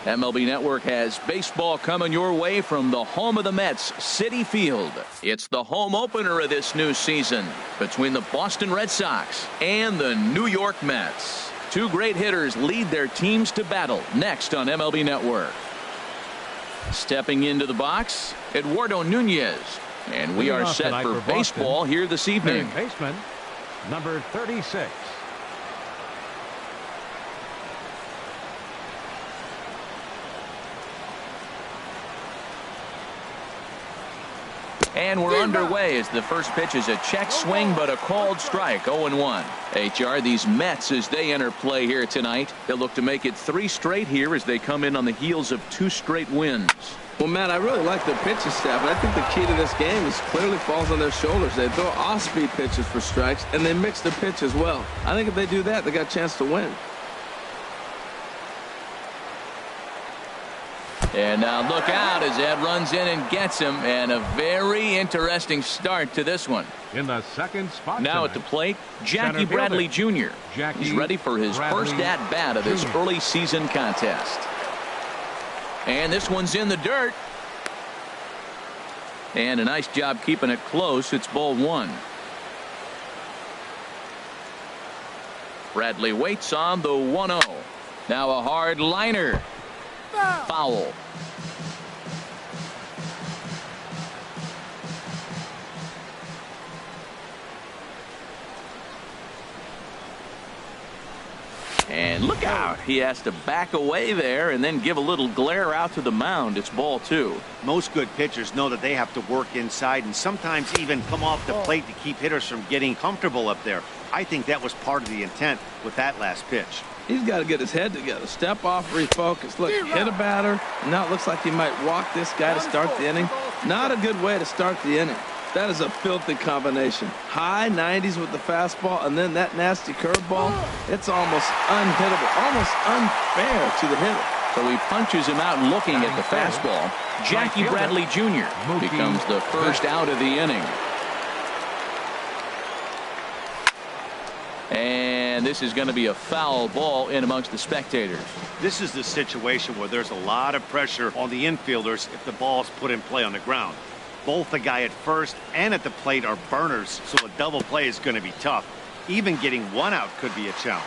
MLB Network has baseball coming your way from the home of the Mets, Citi Field. It's the home opener of this new season between the Boston Red Sox and the New York Mets. Two great hitters lead their teams to battle next on MLB Network. Stepping into the box, Eduardo Nunez. And we are set for baseball here this evening. Third baseman, number 36. And we're underway as the first pitch is a check swing, but a called strike. 0-1. HR, these Mets, as they enter play here tonight, they'll look to make it 3 straight here as they come in on the heels of 2 straight wins. Well, Matt, I really like their pitching staff, and I think the key to this game is clearly falls on their shoulders. They throw off-speed pitches for strikes, and they mix their pitch as well. I think if they do that, they got a chance to win. And now look out as Ed runs in and gets him, and a very interesting start to this one. In the second spot now at the plate, Jackie Bradley Jr. He's ready for his first at-bat of this early season contest. And this one's in the dirt. And a nice job keeping it close. It's ball 1. Bradley waits on the 1-0. Now a hard liner. Foul. And look out. He has to back away there and then give a little glare out to the mound. It's ball 2. Most good pitchers know that they have to work inside and sometimes even come off the plate to keep hitters from getting comfortable up there. I think that was part of the intent with that last pitch. He's got to get his head together. Step off, refocus. Look, hit a batter. And now it looks like he might walk this guy to start the inning. Not a good way to start the inning. That is a filthy combination. High 90s with the fastball, and then that nasty curveball. It's almost unhittable, almost unfair to the hitter. So he punches him out looking at the fastball. Jackie Bradley Jr. becomes the first out of the inning. And this is going to be a foul ball in amongst the spectators. This is the situation where there's a lot of pressure on the infielders if the ball's put in play on the ground. Both the guy at first and at the plate are burners, so a double play is going to be tough. Even getting one out could be a challenge.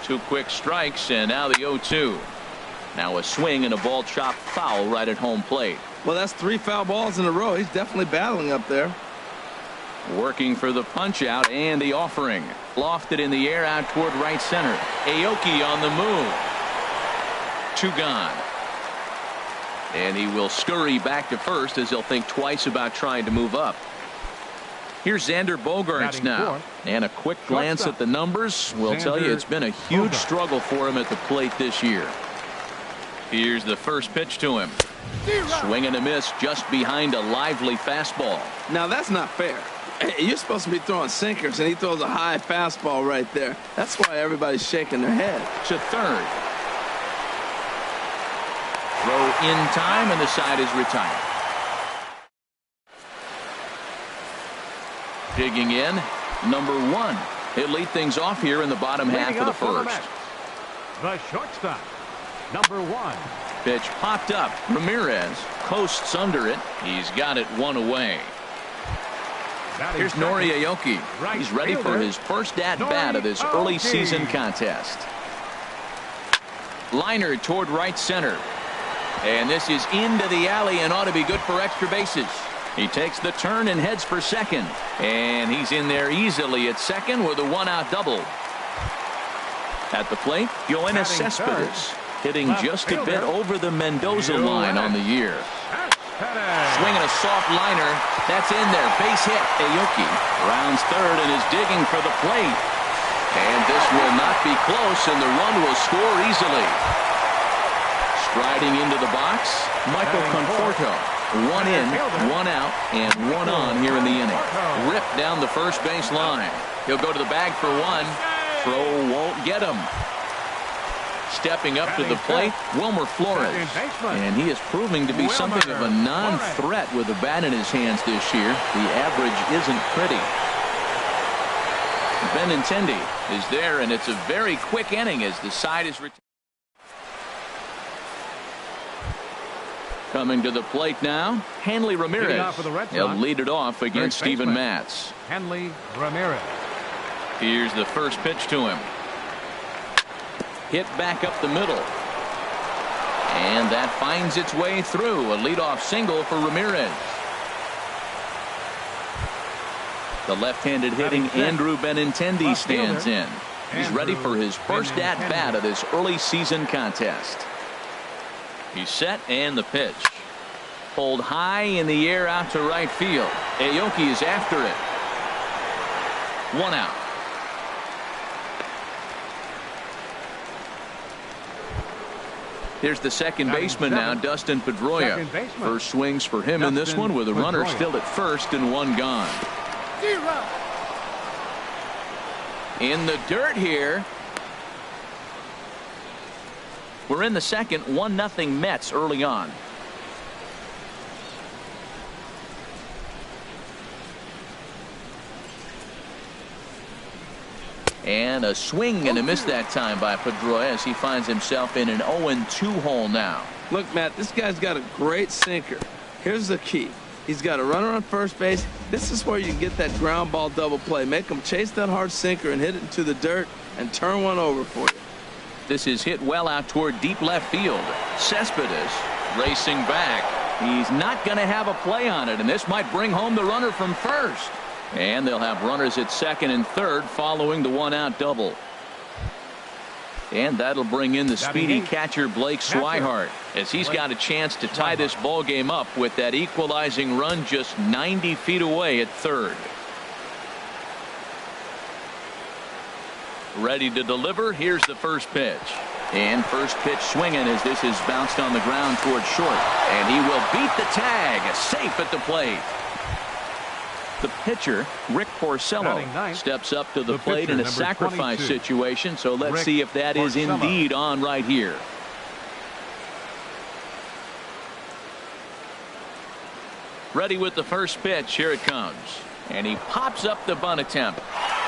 2 quick strikes, and now the 0-2. Now a swing and a ball chopped foul right at home plate. Well, that's 3 foul balls in a row. He's definitely battling up there. Working for the punch out and the offering. Lofted in the air out toward right center. Aoki on the move. 2 gone. And he will scurry back to first as he'll think twice about trying to move up. Here's Xander Bogaerts now. And a quick glance at the numbers will tell you it's been a huge struggle for him at the plate this year. Here's the first pitch to him. Swing and a miss just behind a lively fastball. Now that's not fair. You're supposed to be throwing sinkers, and he throws a high fastball right there. That's why everybody's shaking their head. To third. Throw in time, and the side is retired. Digging in, number 1. He'll lead things off here in the bottom half of the first. The shortstop, number 1. Pitch popped up. Ramirez coasts under it. He's got it 1 away. Here's Nori Aoki. He's ready for his first at-bat of this early season contest. Liner toward right center. And this is into the alley and ought to be good for extra bases. He takes the turn and heads for second. And he's in there easily at second with a 1-out double. At the plate, Yoenis Cespedes, hitting just a bit over the Mendoza line on the year. Swinging a soft liner. That's in there. Base hit. Aoki rounds third and is digging for the plate. And this will not be close, and the run will score easily. Striding into the box, Michael Conforto. 1 in, 1 out, and 1 on here in the inning. Ripped down the first base line. He'll go to the bag for 1. Throw won't get him. Stepping up to the plate, Wilmer Flores. And he is proving to be something of a non-threat with the bat in his hands this year. The average isn't pretty. Benintendi is there, and it's a very quick inning as the side is retired. Coming to the plate now, Hanley Ramirez. He'll lead it off against Steven Matz. Hanley Ramirez. Here's the first pitch to him. Hit back up the middle. And that finds its way through. A leadoff single for Ramirez. The left-handed hitting Andrew Benintendi stands in. He's ready for his first at-bat of this early season contest. He's set, and the pitch. Pulled high in the air out to right field. Aoki is after it. 1 out. Here's the second baseman now, Dustin Pedroia. First swings for him in this one with a runner still at first and 1 gone. In the dirt here. We're in the second, 1-0 Mets early on. And a swing and a miss that time by Pedroia as he finds himself in an 0-2 hole now. Look, Matt, this guy's got a great sinker. Here's the key. He's got a runner on first base. This is where you can get that ground ball double play. Make him chase that hard sinker and hit it into the dirt and turn one over for you. This is hit well out toward deep left field. Cespedes racing back. He's not going to have a play on it, and this might bring home the runner from first. And they'll have runners at second and third following the 1-out double. And that'll bring in the speedy catcher Blake Swihart as he's got a chance to tie this ball game up with that equalizing run just 90 feet away at third. Ready to deliver. Here's the first pitch. And first pitch swinging as this is bounced on the ground toward short. And he will beat the tag. Safe at the plate. The pitcher, Rick Porcello, steps up to the plate in a sacrifice situation. So let's see if that is indeed on right here. Ready with the first pitch. Here it comes. And he pops up the bunt attempt.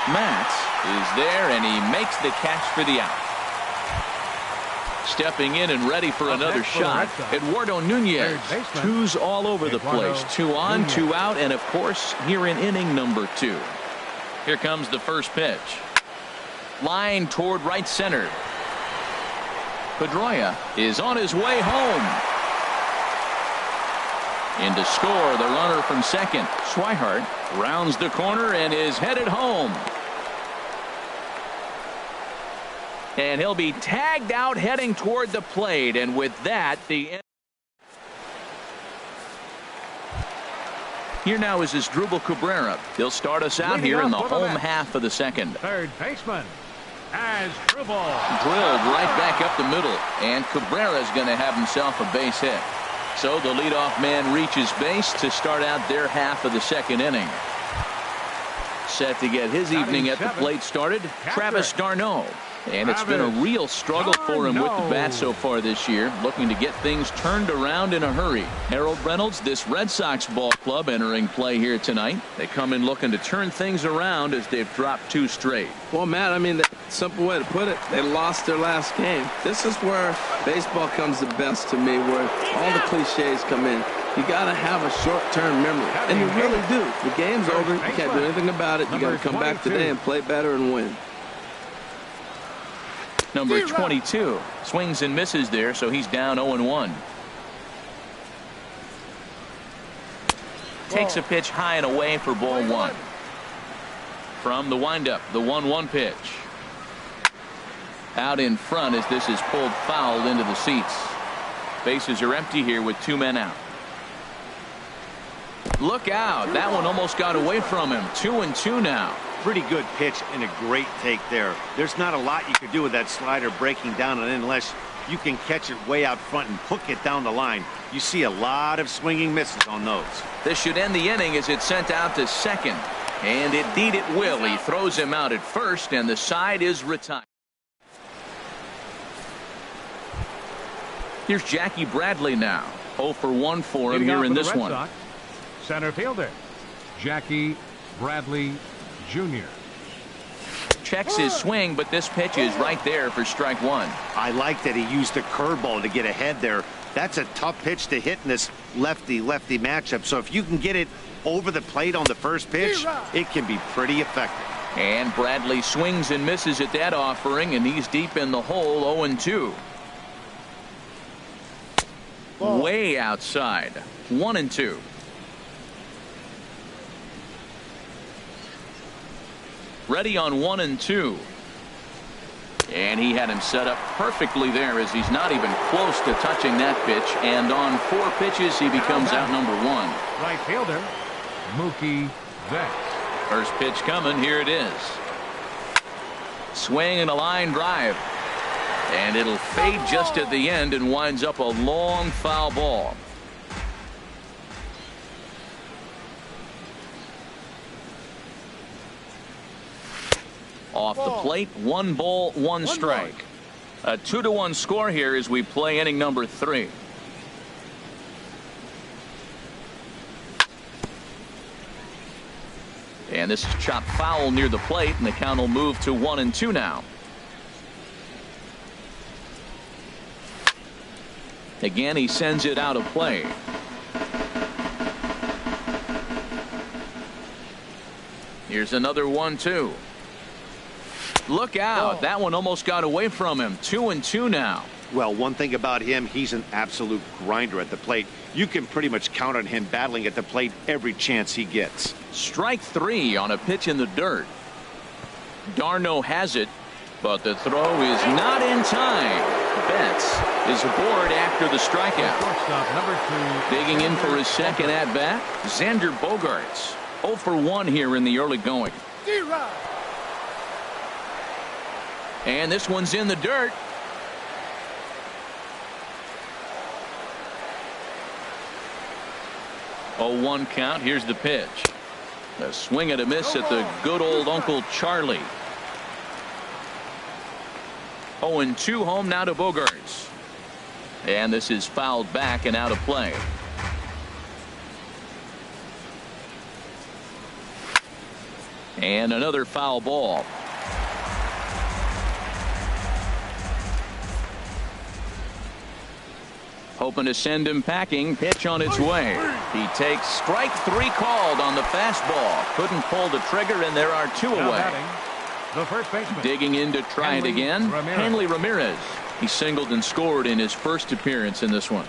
Matz is there, and he makes the catch for the out. Stepping in and ready for another shot, Eduardo Nunez. Twos all over the place. 2 on, 2 out, and of course here in inning number 2. Here comes the first pitch. Line toward right center. Pedroia is on his way home. In to score, the runner from second. Swihart rounds the corner and is headed home. And he'll be tagged out heading toward the plate. And with that, the here now is Asdrubal Cabrera. He'll start us out here in the home half of the second. Third baseman, Asdrubal. Drilled right back up the middle. And Cabrera is going to have himself a base hit. So the leadoff man reaches base to start out their half of the second inning. Set to get his evening at the plate started, Travis d'Arnaud. And it's been a real struggle for him with the bat so far this year, looking to get things turned around in a hurry. Harold Reynolds, this Red Sox ball club entering play here tonight. They come in looking to turn things around as they've dropped 2 straight. Well, Matt, I mean, the simple way to put it, they lost their last game. This is where baseball comes the best to me, where all the cliches come in. You got to have a short-term memory, and you really do. The game's over. You can't do anything about it. You got to come back today and play better and win. Number 22 swings and misses there, so he's down 0-1. Takes a pitch high and away for ball 1. From the windup, the 1-1 pitch. Out in front as this is pulled foul into the seats. Bases are empty here with 2 men out. Look out. That one almost got away from him. 2-2 now. Pretty good pitch and a great take there. There's not a lot you could do with that slider breaking down, and unless you can catch it way out front and hook it down the line, you see a lot of swinging misses on those. This should end the inning as it's sent out to second. And indeed it will. He throws him out at first, and the side is retired. Here's Jackie Bradley now. 0 for 1 for him here in this one. Sox, center fielder, Jackie Bradley Jr. checks his swing, but this pitch is right there for strike one. I like that he used the curveball to get ahead there. That's a tough pitch to hit in this lefty-lefty matchup. So if you can get it over the plate on the first pitch, it can be pretty effective. And Bradley swings and misses at that offering, and he's deep in the hole, 0-2. Way outside, 1-2. Ready on 1-2. And he had him set up perfectly there, as he's not even close to touching that pitch. And on 4 pitches, he becomes out number 1. Right fielder, Mookie Betts. First pitch coming. Here it is. Swing and a line drive. And it'll fade just at the end and winds up a long foul ball. Off the plate, 1 ball, 1 strike. A 2-1 score here as we play inning number 3. And this is chopped foul near the plate, and the count will move to 1-2 now. Again, he sends it out of play. Here's another 1-2. Look out. That one almost got away from him. 2-2 now. Well, one thing about him, he's an absolute grinder at the plate. You can pretty much count on him battling at the plate every chance he gets. Strike 3 on a pitch in the dirt. Darno has it, but the throw is not in time. Betts is aboard after the strikeout. Shortstop number 2. Digging in for his second at bat, Xander Bogaerts. 0 for 1 here in the early going. And this one's in the dirt. Oh, 1 count. Here's the pitch. A swing and a miss at the good old Uncle Charlie. 0-2 home now to Bogaerts. And this is fouled back and out of play. And another foul ball. Hoping to send him packing. Pitch on its way. He takes strike 3 called on the fastball. Couldn't pull the trigger, and there are 2 away. The first baseman. Digging in to try it again. Hanley Ramirez. He singled and scored in his first appearance in this one.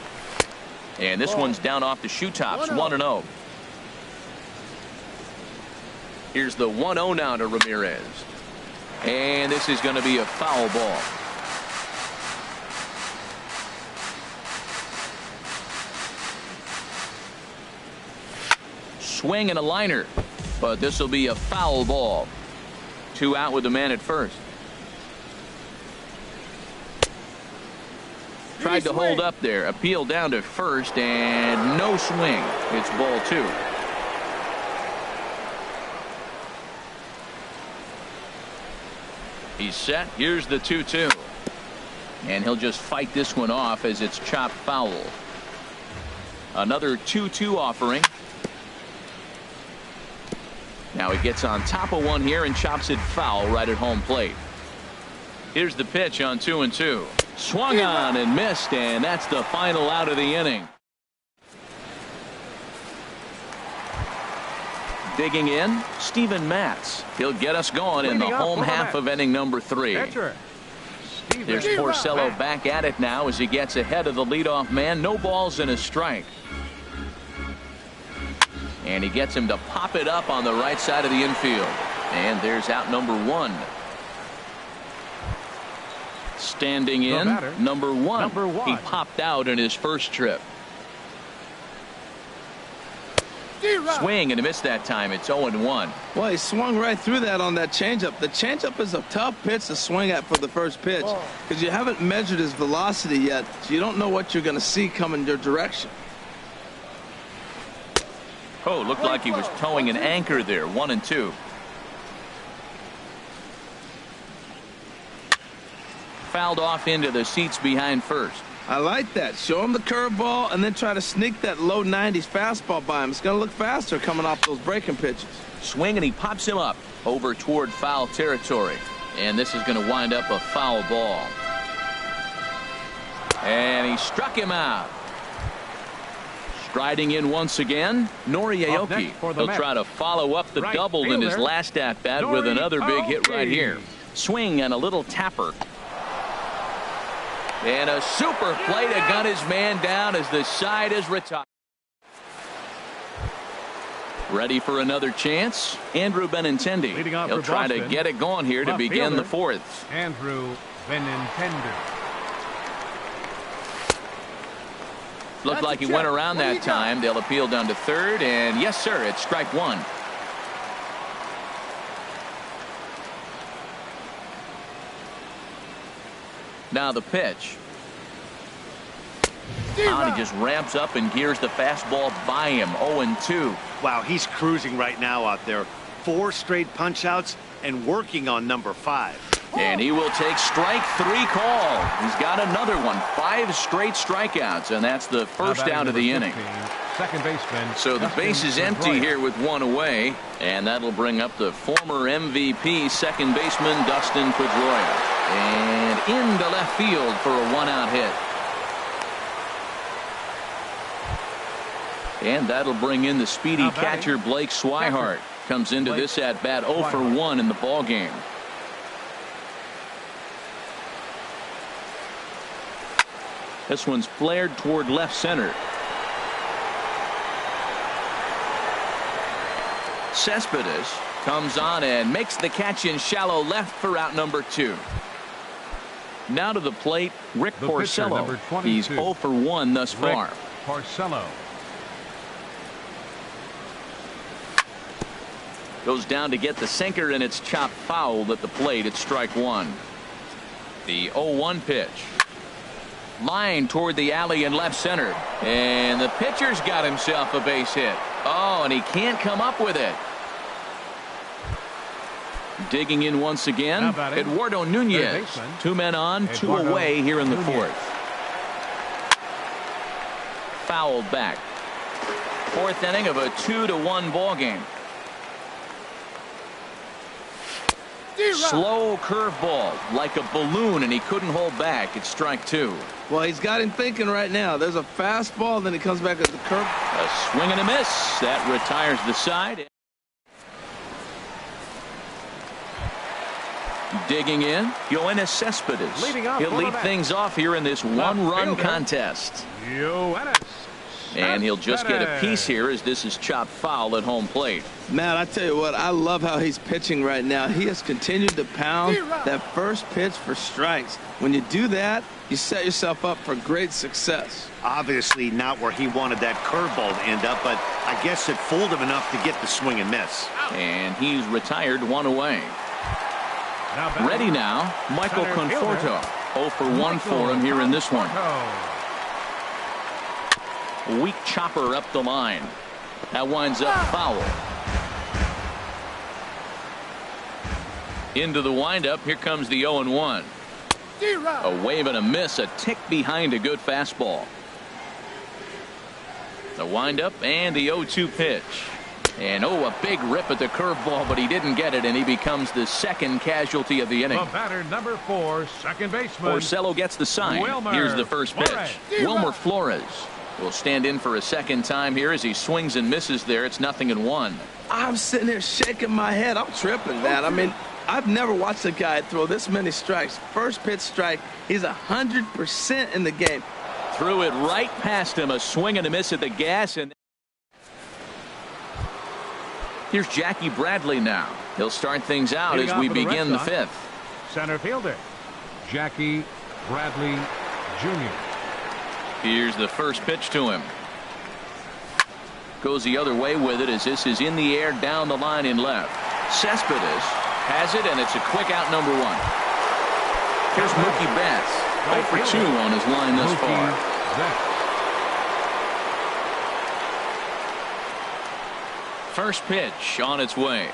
And this one's down off the shoe tops. 1-0. Here's the 1-0 now to Ramirez. And this is going to be a foul ball. Swing and a liner, but this will be a foul ball. 2 out with the man at first. Tried to hold up there. Appeal down to first, and no swing. It's ball 2. He's set. Here's the 2-2. And he'll just fight this one off as it's chopped foul. Another 2-2 offering. Now he gets on top of one here and chops it foul right at home plate. Here's the pitch on 2-2. Swung on and missed, and that's the final out of the inning. Digging in, Steven Matz. He'll get us going in the home half of inning number 3. There's Porcello back at it now as he gets ahead of the leadoff man. No balls and a strike. And he gets him to pop it up on the right side of the infield. And there's out number 1. Standing in, number one. He popped out in his first trip. Swing and a miss that time. It's 0-1. Well, he swung right through that on that changeup. The changeup is a tough pitch to swing at for the first pitch because you haven't measured his velocity yet, so you don't know what you're going to see coming your direction. Oh, looked like he was towing an anchor there. 1-2. Fouled off into the seats behind first. I like that. Show him the curveball and then try to sneak that low 90s fastball by him. It's going to look faster coming off those breaking pitches. Swing, and he pops him up over toward foul territory. And this is going to wind up a foul ball. And he struck him out. Striding in once again, Nori Aoki. He'll try to follow up the double in his last at-bat with another big hit right here. Swing and a little tapper. And a super play to gun his man down as the side is retired. Ready for another chance. Andrew Benintendi. He'll try to get it going here to begin the fourth. Andrew Benintendi. Looked like he went around that time. They'll appeal down to third, and yes, sir, it's strike one. Now the pitch. Now he just ramps up and gears the fastball by him. 0-2. Wow, he's cruising right now out there. 4 straight punch outs and working on number 5. And he will take strike 3 call. He's got another one. 5 straight strikeouts, and that's the first out of the inning. Second baseman. So the base is empty here with 1 away, and that'll bring up the former MVP second baseman Dustin Pedroia. And into left field for a 1-out hit. And that'll bring in the speedy catcher Blake Swihart. Comes into this at bat 0 for 1 in the ball game. This one's flared toward left center. Cespedes comes on and makes the catch in shallow left for out number 2. Now to the plate, Rick Porcello. He's 0 for 1 thus far. Porcello. Goes down to get the sinker, and it's chopped foul at the plate. It's strike 1. The 0-1 pitch. Line toward the alley in left center. And the pitcher's got himself a base hit. Oh, and he can't come up with it. Digging in once again, Eduardo Nunez. 2 men on, 2 away here in the fourth. Fouled back. 4th inning of a 2-1 ball game. Slow curveball like a balloon, and he couldn't hold back. It's strike 2. Well, he's got him thinking right now. There's a fastball, then he comes back at the curve. A swing and a miss. That retires the side. Digging in, Yoenis Cespedes. He'll lead things off here in this 1-run contest. And he'll just get a piece here as this is chopped foul at home plate. Man, I tell you what, I love how he's pitching right now. He has continued to pound that first pitch for strikes. When you do that, you set yourself up for great success. Obviously not where he wanted that curveball to end up, but I guess it fooled him enough to get the swing and miss. And he's retired 1 away. Ready now, Michael Conforto. 0 for 1 for him here in this one. Weak chopper up the line. That winds up foul. Into the windup. Here comes the 0-1. A wave and a miss. A tick behind a good fastball. The windup and the 0-2 pitch. And a big rip at the curveball, but he didn't get it, and he becomes the second casualty of the inning. The batter, number 4, second baseman. Porcello gets the sign. Here's the first pitch. Wilmer Flores will stand in for a second time here as he swings and misses there. It's 0-1. I'm sitting there shaking my head. I'm tripping, man. I mean, I've never watched a guy throw this many strikes. First pitch strike. He's 100% in the game. Threw it right past him. A swing and a miss at the gas. And here's Jackie Bradley now. He'll start things out as we begin the 5th. Center fielder, Jackie Bradley Jr. Here's the first pitch to him. Goes the other way with it as this is in the air down the line in left. Cespedes has it, and it's a quick out number 1. Here's Mookie Betts. 0 for 2 on his line thus far. First pitch on its way.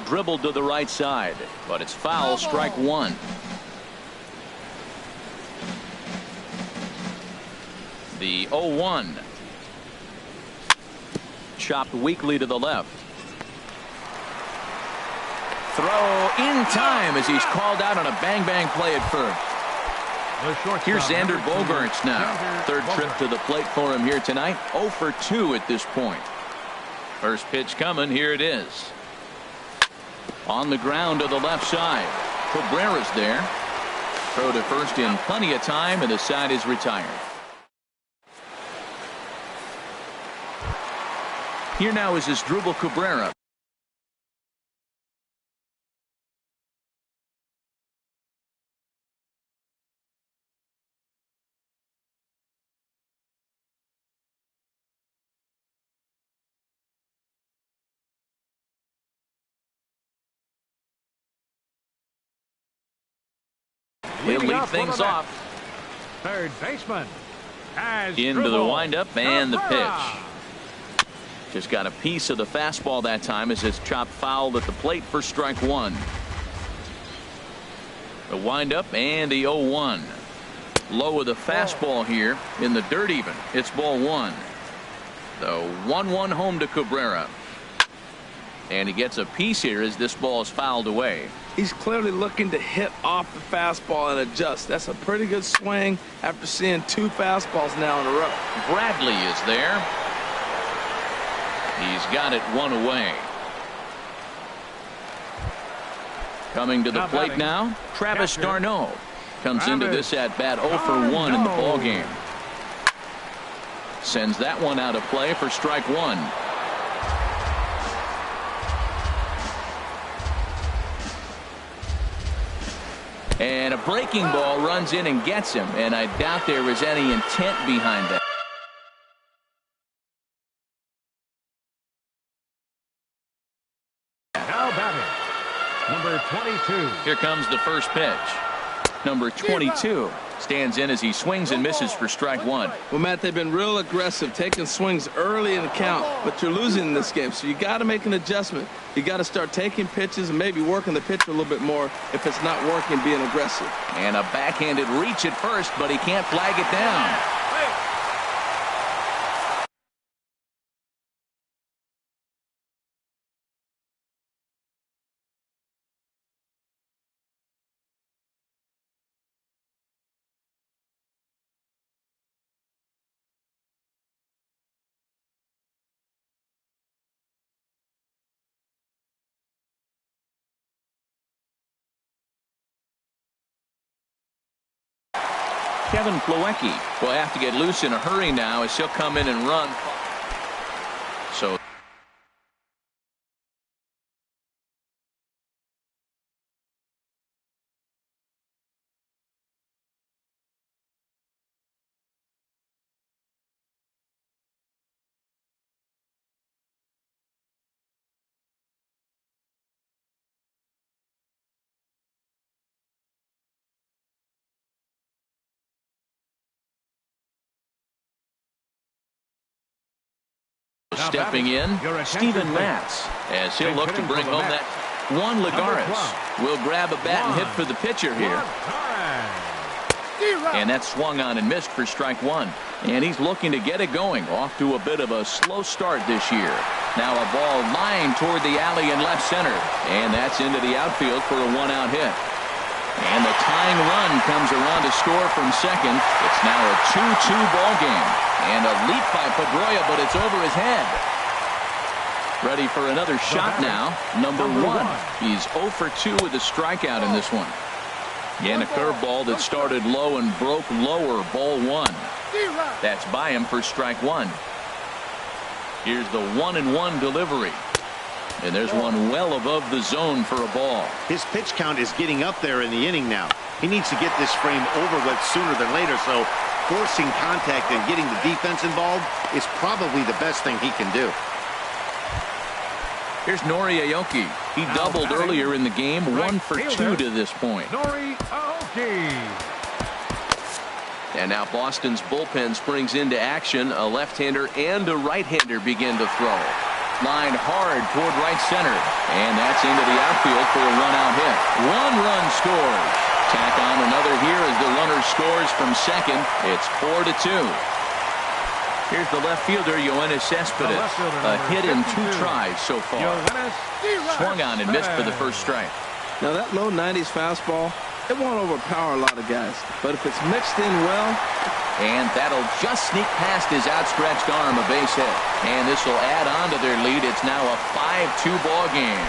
Dribbled to the right side, but it's foul. Strike 1. The 0-1. Chopped weakly to the left. Throw in time as he's called out on a bang-bang play at first. Here's Xander Bogaerts now. Third trip to the plate for him here tonight. 0 for 2 at this point. First pitch coming. Here it is. On the ground to the left side. Cabrera's there. Throw to first in plenty of time, and the side is retired. Here now is Asdrubal Cabrera. He'll lead things off. Third baseman. Into the windup and the pitch. Just got a piece of the fastball that time as it's chopped foul at the plate for strike one. The windup and the 0-1. Low of the fastball here in the dirt even. It's ball one. The 1-1 home to Cabrera. And he gets a piece here as this ball is fouled away. He's clearly looking to hit off the fastball and adjust. That's a pretty good swing after seeing 2 fastballs now in a row. Bradley is there. He's got it 1 away. Coming to the plate now, Travis d'Arnaud comes into this at bat 0 for 1 in the ball game. Sends that one out of play for strike one. And a breaking ball runs in and gets him, and I doubt there was any intent behind that. Now batting, number 22. Here comes the first pitch. Number 22 stands in as he swings and misses for strike one. Well, Matt, they've been real aggressive, taking swings early in the count, but you're losing in this game, so you got to make an adjustment. You got to start taking pitches and maybe working the pitcher a little bit more if it's not working, being aggressive. And a backhanded reach at first, but he can't flag it down. Kevin Plawecki will have to get loose in a hurry now as he'll come in and run. So stepping in, Steven Matz, as he'll look to bring home that. Juan Lagares will grab a bat and hit for the pitcher here. And that swung on and missed for strike one. And he's looking to get it going. Off to a bit of a slow start this year. Now a ball lined toward the alley in left center. And that's into the outfield for a 1-out hit. And the tying run comes around to score from second. It's now a 2-2 ball game. And a leap by Pedroia, but it's over his head. Ready for another shot now. Number one. He's 0 for 2 with a strikeout in this one. And a curveball that started low and broke lower. Ball one. That's by him for strike one. Here's the 1-1 delivery. And there's one well above the zone for a ball. His pitch count is getting up there in the inning now. He needs to get this frame over with sooner than later, so forcing contact and getting the defense involved is probably the best thing he can do. Here's Nori Aoki. He doubled earlier in the game, 1 for 2 to this point. Nori Aoki. And now Boston's bullpen springs into action. A left-hander and a right-hander begin to throw. Lined hard toward right center. And that's into the outfield for a 1-out hit. 1 run scores. Tack on another here as the runner scores from second. It's 4-2. Here's the left fielder, Yoenis Cespedes. A hit in 2 tries so far. Swung on and missed for the first strike. Now that low 90s fastball, it won't overpower a lot of guys. But if it's mixed in well. And that'll just sneak past his outstretched arm, a base hit. And this will add on to their lead. It's now a 5-2 ball game.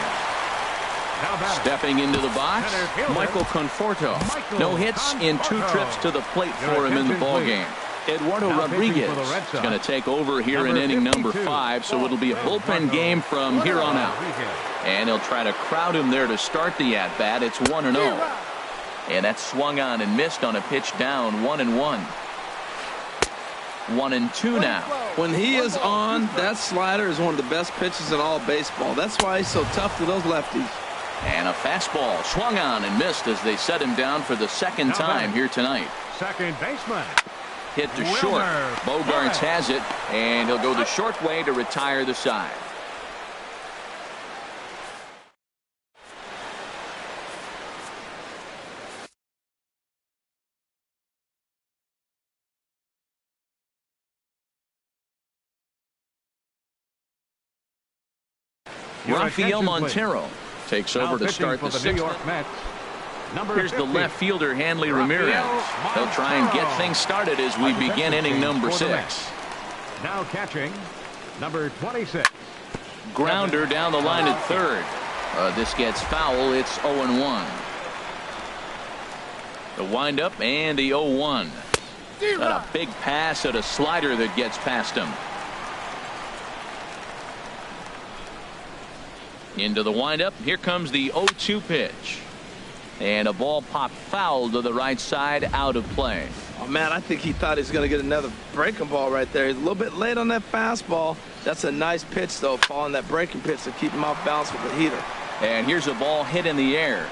Stepping into the box, Michael Conforto. No hits in 2 trips to the plate for him in the ball game. Eduardo Rodriguez is going to take over here in inning number 5, so it'll be a bullpen game from here on out. And he'll try to crowd him there to start the at-bat. It's 1-0. And that's swung on and missed on a pitch down, 1-1. 1-2 now. When he is on, that slider is one of the best pitches in all baseball. That's why he's so tough to those lefties. And a fastball swung on and missed as they set him down for the second time here tonight. Second baseman. Hit to short. Bogaerts has it, and he'll go the short way to retire the side. Rafael Montero takes over to start the 6th. Here's the left fielder, Hanley Ramirez. They'll try and get things started as we begin inning number 6. Now catching, number 26. Grounder down the line at third. This gets foul. It's 0-1. The windup and the 0-1. Got a big pass at a slider that gets past him. Into the windup. Here comes the 0-2 pitch. And a ball popped foul to the right side, out of play. Oh, man, I think he thought he was going to get another breaking ball right there. He's a little bit late on that fastball. That's a nice pitch, though, following that breaking pitch to keep him off balance with the heater. And here's a ball hit in the air.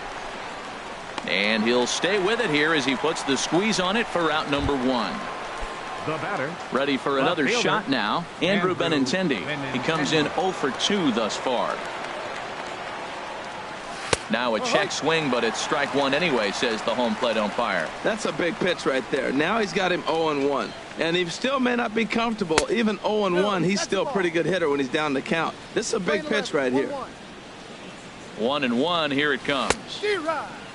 And he'll stay with it here as he puts the squeeze on it for out number 1. The batter. Ready for another shot now. Andrew Benintendi. He comes in 0 for 2 thus far. Now a check swing, but it's strike 1 anyway, says the home plate umpire. That's a big pitch right there. Now he's got him 0-1. And he still may not be comfortable. Even 0-1, he's still a pretty good hitter when he's down the count. This is a big pitch right here. 1-1, here it comes.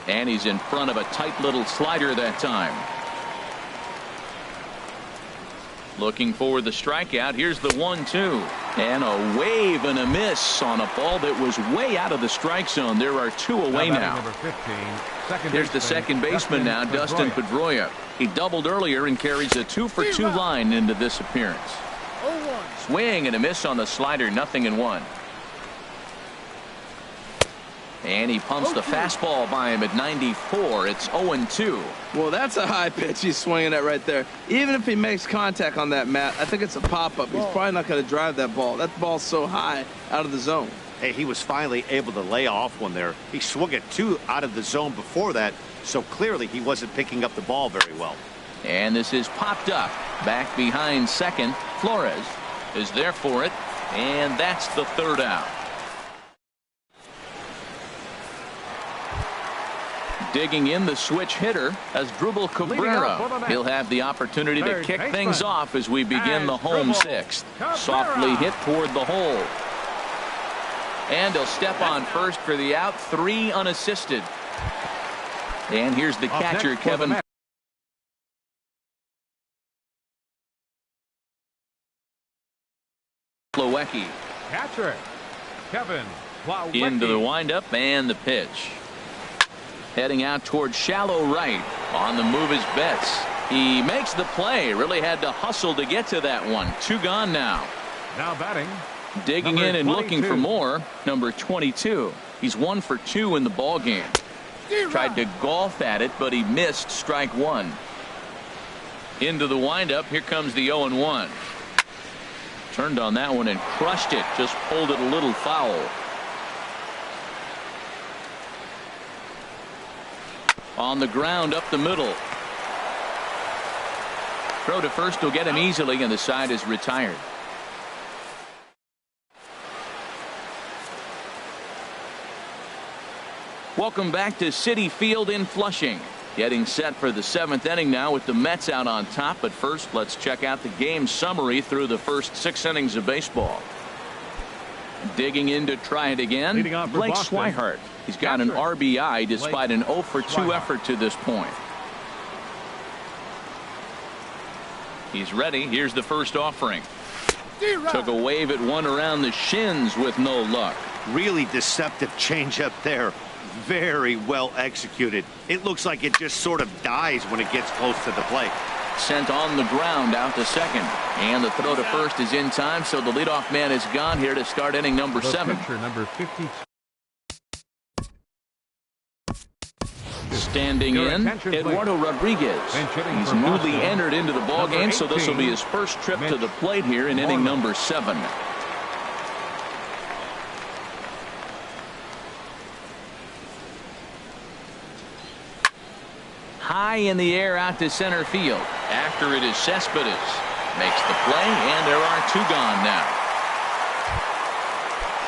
And he's in front of a tight little slider that time. Looking for the strikeout. Here's the 1-2. And a wave and a miss on a ball that was way out of the strike zone. There are 2 away now. Here's the second baseman now, Dustin Pedroia. He doubled earlier and carries a 2 for 2 line into this appearance. Swing and a miss on the slider, 0-1. And he pumps the fastball by him at 94. It's 0-2. Well, that's a high pitch he's swinging at right there. Even if he makes contact on that, Matt, I think it's a pop-up. He's probably not going to drive that ball. That ball's so high out of the zone. Hey, he was finally able to lay off one there. He swung at 2 out of the zone before that, so clearly he wasn't picking up the ball very well. And this is popped up. Back behind second. Flores is there for it. And that's the 3rd out. Digging in the switch hitter as Drupal Cabrera. He'll have the opportunity to kick things off as we begin the home 6th. Softly hit toward the hole. And he'll step on first for the out. 3 unassisted. And here's the catcher, Kevin Plawecki. Catcher, Kevin Plawecki. Into the windup and the pitch. Heading out toward shallow right. On the move is Betts. He makes the play. Really had to hustle to get to that one. 2 gone now. Now batting. Digging in and looking for more. Number 22. He's 1 for 2 in the ball game. Tried to golf at it, but he missed strike 1. Into the windup. Here comes the 0-1. Turned on that one and crushed it. Just pulled it a little foul. On the ground up the middle. Throw to first will get him easily, and the side is retired. Welcome back to Citi Field in Flushing. Getting set for the 7th inning now with the Mets out on top. But first, let's check out the game summary through the first 6 innings of baseball. Digging in to try it again, Blake Swihart. He's got an RBI despite an 0 for 2 effort to this point. He's ready. Here's the first offering. Took a wave at one around the shins with no luck. Really deceptive changeup there. Very well executed. It looks like it just sort of dies when it gets close to the plate. Sent on the ground out to second. And the throw to first is in time, so the leadoff man is gone here to start inning number 7. Number 52. Standing in, Eduardo Rodriguez. He's newly entered into the ball game, so this will be his first trip to the plate here in inning number 7. High in the air out to center field. After it is Cespedes. Makes the play, and there are 2 gone now.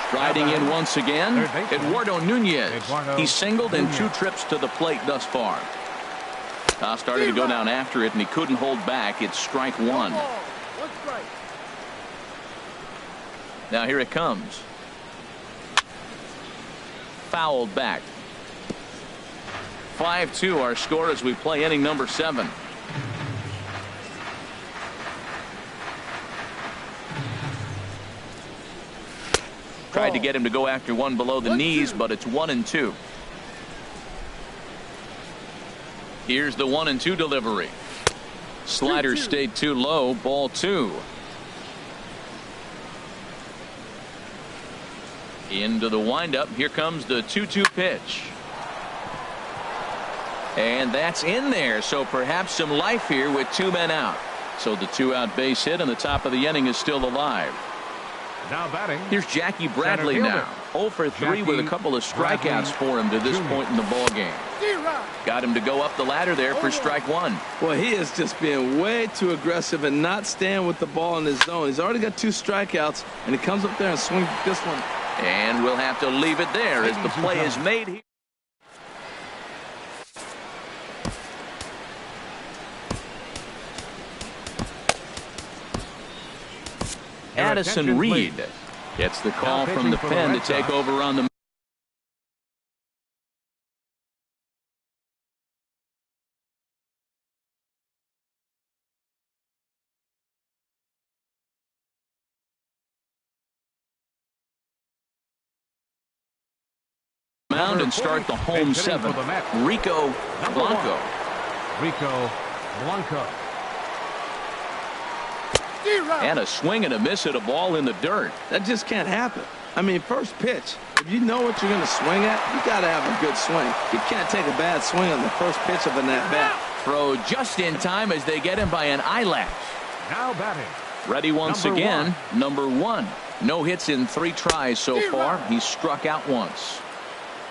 Striding in once again, Eduardo Nunez. He's singled in 2 trips to the plate thus far. Started to go down after it, and he couldn't hold back. It's strike 1. Now here it comes. Fouled back. 5-2 our score as we play inning number 7. Tried to get him to go after one below the knees, but it's 1-2. Here's the 1-2 delivery. Slider stayed too low. Ball 2. Into the windup. Here comes the 2-2 pitch. And that's in there, so perhaps some life here with 2 men out. So the 2-out base hit, and the top of the inning is still alive. Now batting. Here's Jackie Bradley now. 0 for 3 with a couple of strikeouts for him to this point in the ball game. Got him to go up the ladder there for strike 1. Well, he is just being way too aggressive and not staying with the ball in his zone. He's already got 2 strikeouts, and he comes up there and swings this one. And we'll have to leave it there as the play is made here. Addison Reed gets the call from the pen to take over on the mound and start the home 7. Rico Blanco. Rico Blanco. And a swing and a miss at a ball in the dirt. That just can't happen. I mean, first pitch, if you know what you're going to swing at, you got to have a good swing. You can't take a bad swing on the first pitch of an at-bat. Throw just in time as they get him by an eyelash. Now batting. Ready once again, number 1. No hits in 3 tries so far. He's struck out once.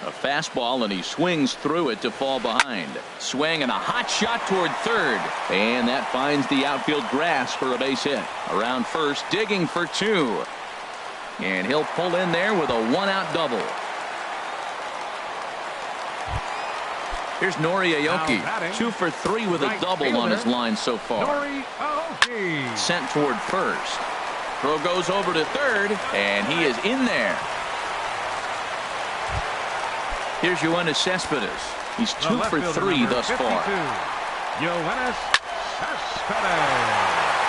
A fastball, and he swings through it to fall behind. Swing and a hot shot toward third. And that finds the outfield grass for a base hit. Around first, digging for 2. And he'll pull in there with a 1-out double. Here's Nori Aoki. 2 for 3 with a double on his line so far. Nori Aoki. Sent toward first. Throw goes over to third, and he is in there. Here's Yoenis Cespedes. He's 2 for 3 thus far. Yoenis Cespedes.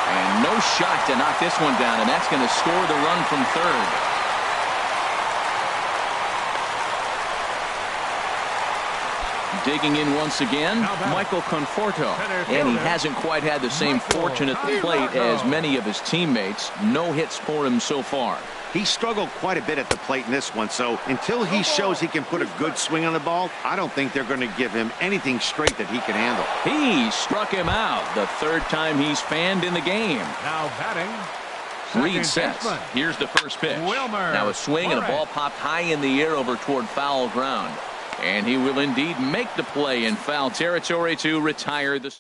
And no shot to knock this one down, and that's going to score the run from third. Digging in once again, Michael Conforto. And he hasn't quite had the same fortune at the plate as many of his teammates. No hits for him so far. He struggled quite a bit at the plate in this one, so until he shows he can put a good swing on the ball, I don't think they're going to give him anything straight that he can handle. He struck him out the 3rd time he's fanned in the game. Now batting. Reed sets. Here's the first pitch. Now a swing and a ball popped high in the air over toward foul ground. And he will indeed make the play in foul territory to retire the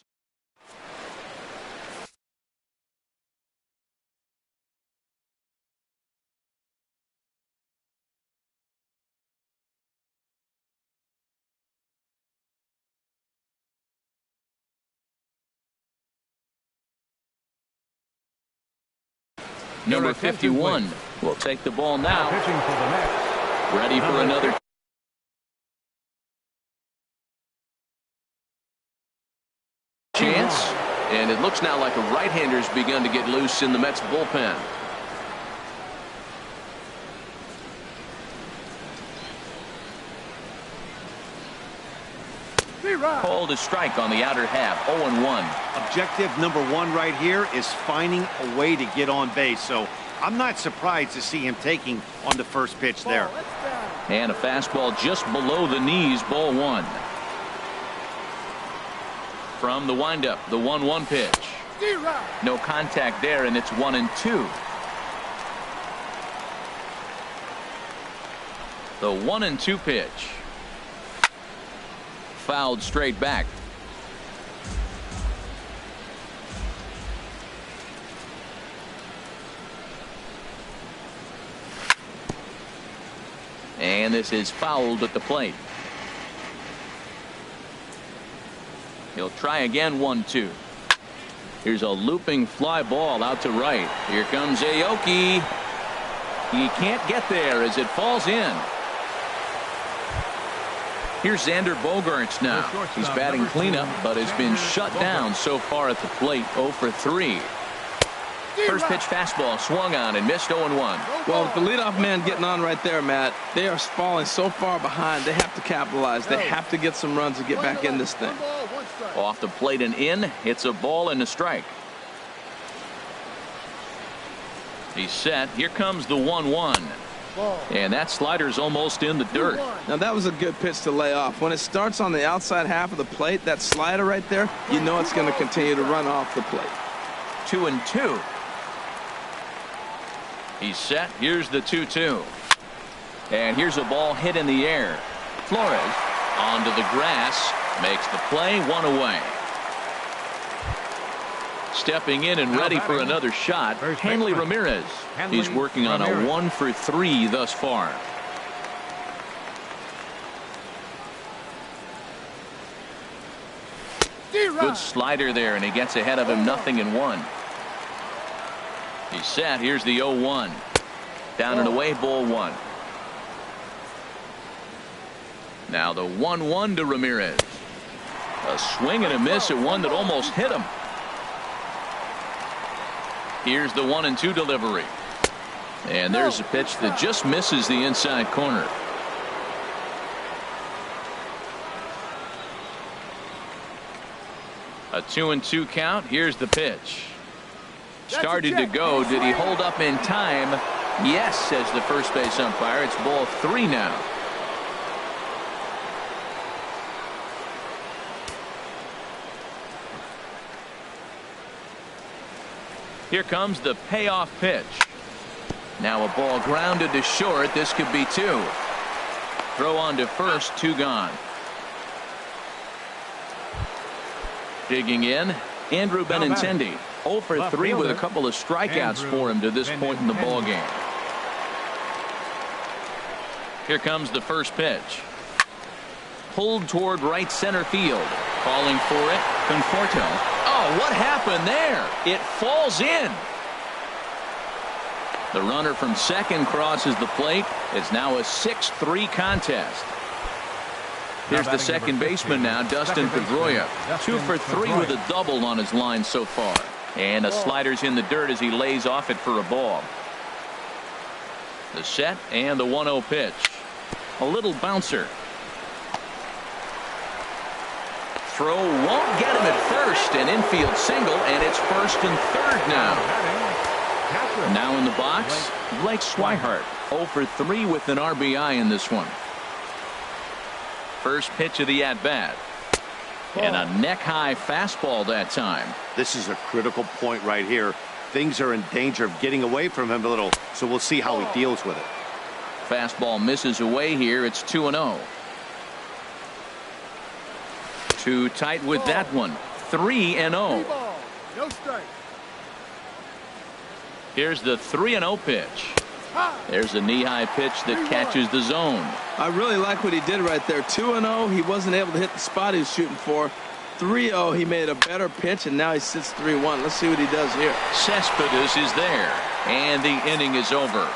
number 51, will take the ball now. Pitching for the Mets. Ready for another chance. And it looks now like a right-hander's begun to get loose in the Mets bullpen. Called a strike on the outer half. 0-1. Objective number one right here is finding a way to get on base. So I'm not surprised to see him taking on the first pitch there. And a fastball just below the knees. Ball one. From the windup, the 1-1 pitch. No contact there, and it's 1-2. The 1-2 pitch. Fouled straight back. And this is fouled at the plate. He'll try again. 1-2. Here's a looping fly ball out to right. Here comes Aoki. He can't get there as it falls in. Here's Xander Bogaerts now. He's batting cleanup, but has been shut down so far at the plate. 0 for 3. First pitch fastball swung on and missed. 0-1. Well, with the leadoff man getting on right there, Matt, they are falling so far behind. They have to capitalize. They have to get some runs to get back in this thing. Off the plate and in. It's a ball and a strike. He's set. Here comes the 1-1. And that slider's almost in the dirt. Now that was a good pitch to lay off. When it starts on the outside half of the plate, that slider right there, you know it's going to continue to run off the plate. 2-2. He's set. Here's the 2-2. And here's a ball hit in the air. Flores onto the grass, makes the play. 1 away. Stepping in and ready for another shot, Hanley Ramirez. He's working on a 1 for 3 thus far. Good slider there, and he gets ahead of him. 0-1. He's set. Here's the 0-1. Down and away. Ball 1. Now the 1-1 to Ramirez. A swing and a miss at one that almost hit him. Here's the 1-2 delivery. And there's a pitch that just misses the inside corner. A 2-2 count. Here's the pitch. Started to go. Did he hold up in time? Yes, says the first base umpire. It's ball 3 now. Here comes the payoff pitch. Now a ball grounded to short. This could be 2. Throw on to first. 2 gone. Digging in, Andrew Benintendi. 0 for 3 with a couple of strikeouts for him to this point in the ball game. Here comes the first pitch. Pulled toward right center field. Calling for it, Conforto. Oh, what happened there? It falls in. The runner from second crosses the plate. It's now a 6-3 contest. Here's the second baseman now, Dustin Pedroia. 2 for 3 with a double on his line so far. And a slider's in the dirt as he lays off it for a ball. The set and the 1-0 pitch. A little bouncer. Throw won't get him at first. An infield single, and it's first and third now. Now in the box, Blake Swihart. 0 for 3 with an RBI in this one. First pitch of the at-bat. And a neck-high fastball that time. This is a critical point right here. Things are in danger of getting away from him a little, so we'll see how he deals with it. Fastball misses away here. It's 2-0. Too tight with that one. 3-0. No strike. Here's the 3-0 pitch. There's a knee-high pitch that catches the zone. I really like what he did right there. 2-0. He wasn't able to hit the spot he was shooting for. 3-0, he made a better pitch, and now he sits 3-1. Let's see what he does here. Cespedes is there, and the inning is over.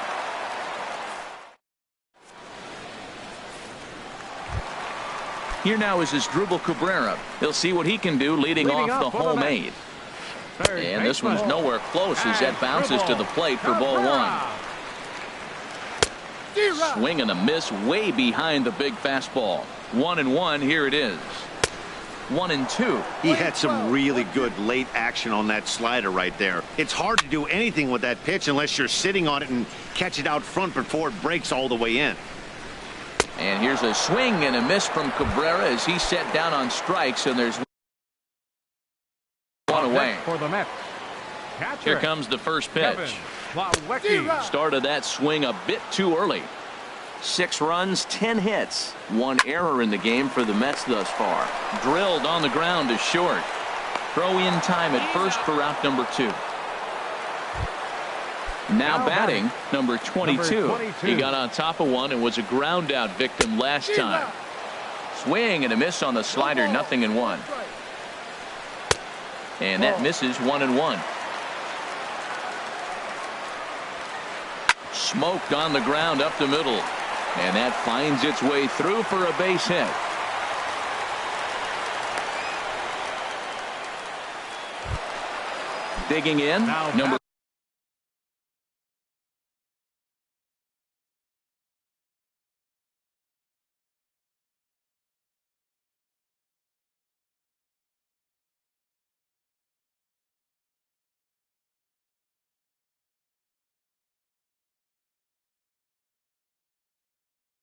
Here now is Asdrubal Cabrera. He'll see what he can do leading off the homemade. And this one's nowhere close as that bounces to the plate for ball one. Swing and a miss way behind the big fastball. 1-1, here it is. 1-2. He had some really good late action on that slider right there. It's hard to do anything with that pitch unless you're sitting on it and catch it out front before it breaks all the way in. And here's a swing and a miss from Cabrera as he's set down on strikes, and there's one away. For the Mets. Here comes the first pitch. Started that swing a bit too early. 6 runs, 10 hits. 1 error in the game for the Mets thus far. Drilled on the ground to short. Throw in time at first for out number 2. Now batting, number 22. He got on top of one and was a ground out victim last time. Swing and a miss on the slider, 0-1. And that misses 1-1. Smoked on the ground up the middle. And that finds its way through for a base hit. Digging in, number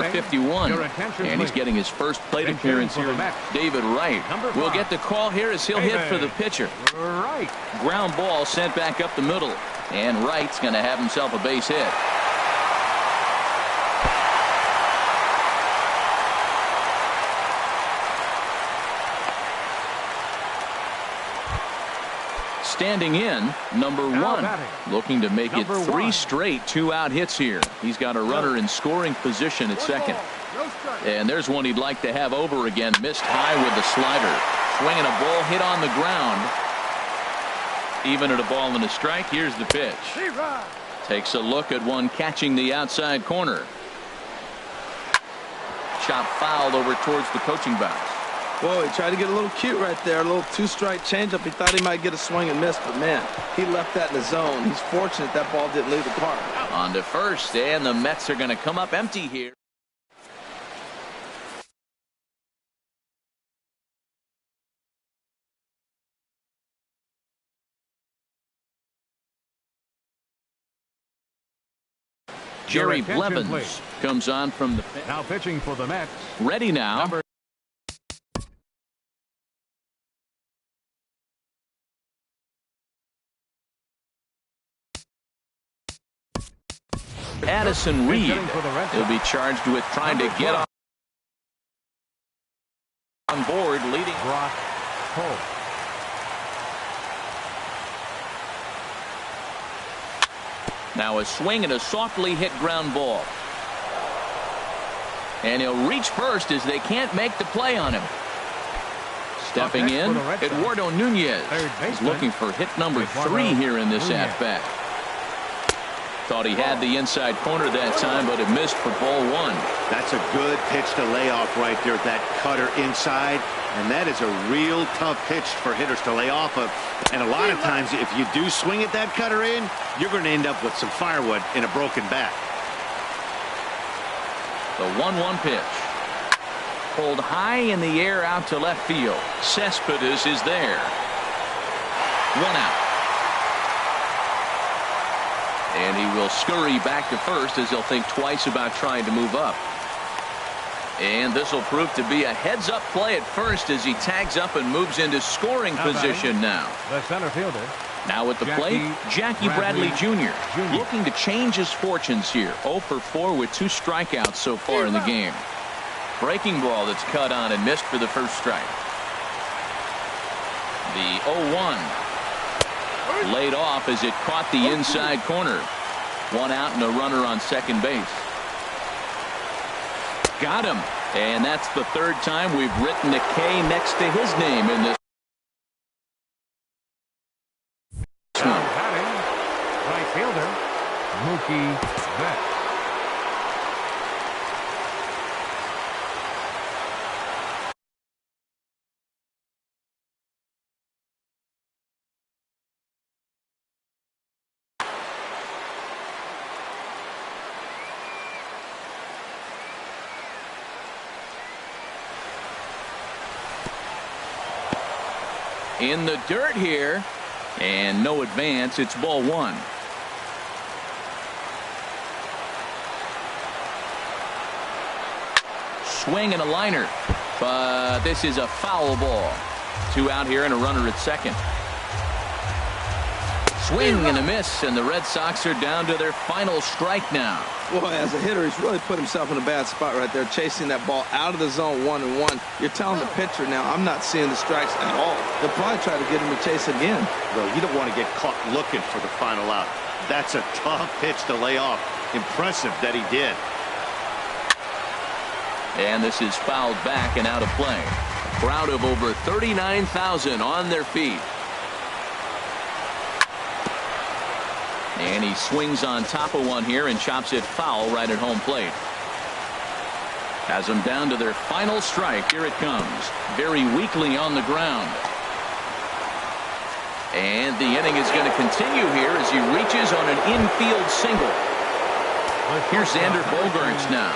.51, and he's getting his first plate appearance here. David Wright will get the call here as he'll hit for the pitcher. Ground ball sent back up the middle, and Wright's going to have himself a base hit. Standing in, number 1, looking to make it 3 straight 2-out hits here. He's got a runner in scoring position at second. And there's one he'd like to have over again. Missed high with the slider. Swinging a ball hit on the ground. Even at a ball and a strike, here's the pitch. Takes a look at one catching the outside corner. Chop fouled over towards the coaching box. Whoa, he tried to get a little cute right there. A little 2-strike changeup. He thought he might get a swing and miss, but man, he left that in the zone. He's fortunate that ball didn't leave the park. On to first, and the Mets are going to come up empty here. Jerry Blevins comes on from the bench. Now pitching for the Mets. Ready now. Addison Reed. He'll be charged with trying to get on board, leading. Brock Holt. Now a swing and a softly hit ground ball. And he'll reach first as they can't make the play on him. Stepping in, Eduardo Nunez is looking for hit number 3 here in this at-bat. Thought he had the inside corner that time, but it missed for ball 1. That's a good pitch to lay off right there, that cutter inside. And that is a real tough pitch for hitters to lay off of. And a lot of times, if you do swing at that cutter in, you're going to end up with some firewood in a broken bat. The 1-1 pitch. Pulled high in the air out to left field. Cespedes is there. 1 out. And he will scurry back to first as he'll think twice about trying to move up. And this will prove to be a heads-up play at first as he tags up and moves into scoring position now. The center fielder. Now at the plate, Jackie Bradley Jr. looking to change his fortunes here. 0 for 4 with 2 strikeouts so far in the game. Breaking ball that's cut on and missed for the first strike. The 0-1. Laid off as it caught the inside corner. 1 out and a runner on second base. Got him. And that's the 3rd time we've written a K next to his name in this Mookie Betts. In the dirt here, and no advance. It's ball one. Swing and a liner, but this is a foul ball. 2 out here and a runner at second. Swing and a miss, and the Red Sox are down to their final strike now. Boy, as a hitter, he's really put himself in a bad spot right there, chasing that ball out of the zone 1-1. You're telling the pitcher now, I'm not seeing the strikes at all. They'll probably try to get him to chase again. Well, you don't want to get caught looking for the final out. That's a tough pitch to lay off. Impressive that he did. And this is fouled back and out of play. A crowd of over 39,000 on their feet. And he swings on top of one here and chops it foul right at home plate. Has them down to their final strike. Here it comes. Very weakly on the ground. And the inning is going to continue here as he reaches on an infield single. Here's Xander Bogaerts now.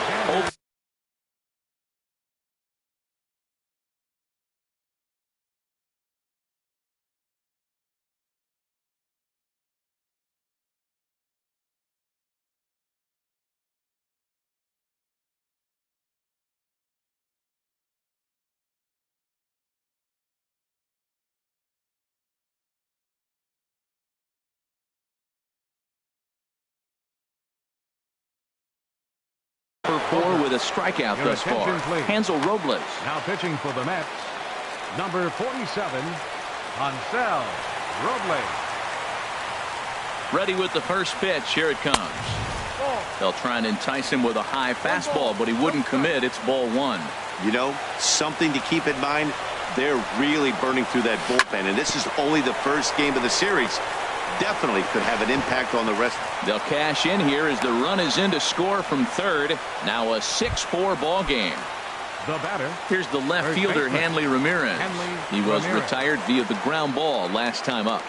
For 4 with a strikeout Your thus far. attention, please. Hansel Robles. Now pitching for the Mets, number 47, Hansel Robles. Ready with the first pitch. Here it comes. They'll try and entice him with a high fastball, but he wouldn't commit. It's ball one. You know, something to keep in mind, they're really burning through that bullpen, and this is only the first game of the series. Definitely could have an impact on the rest. They'll cash in here as the run is in to score from third. Now a 6-4 ball game. The batter. Here's the left Third fielder, baseman, Hanley Ramirez. Hanley He was Ramirez. retired via the ground ball last time up.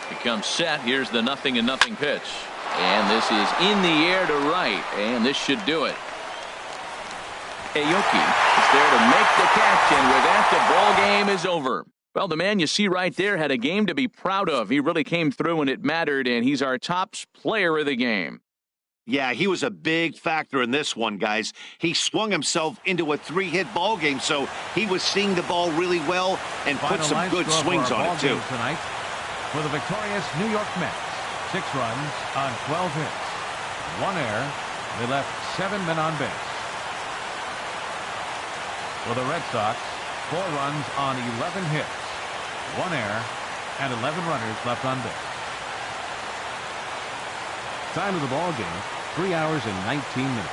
He comes set. Here's the 0-0 pitch. And this is in the air to right. And this should do it. Aoki is there to make the catch. And with that, the ball game is over. Well, the man you see right there had a game to be proud of. He really came through and it mattered, and he's our top player of the game. Yeah, he was a big factor in this one, guys. He swung himself into a 3-hit ball game, so he was seeing the ball really well and put Final some line good score swings for our on ball it, too. game tonight for the victorious New York Mets. 6 runs on 12 hits. 1 error. They left 7 men on base. For the Red Sox, 4 runs on 11 hits. 1 error and 11 runners left on base. Time of the ball game, 3 hours and 19 minutes.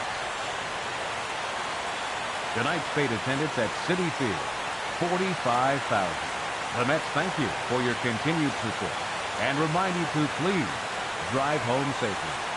Tonight's paid attendance at Citi Field, 45,000. The Mets thank you for your continued support and remind you to please drive home safely.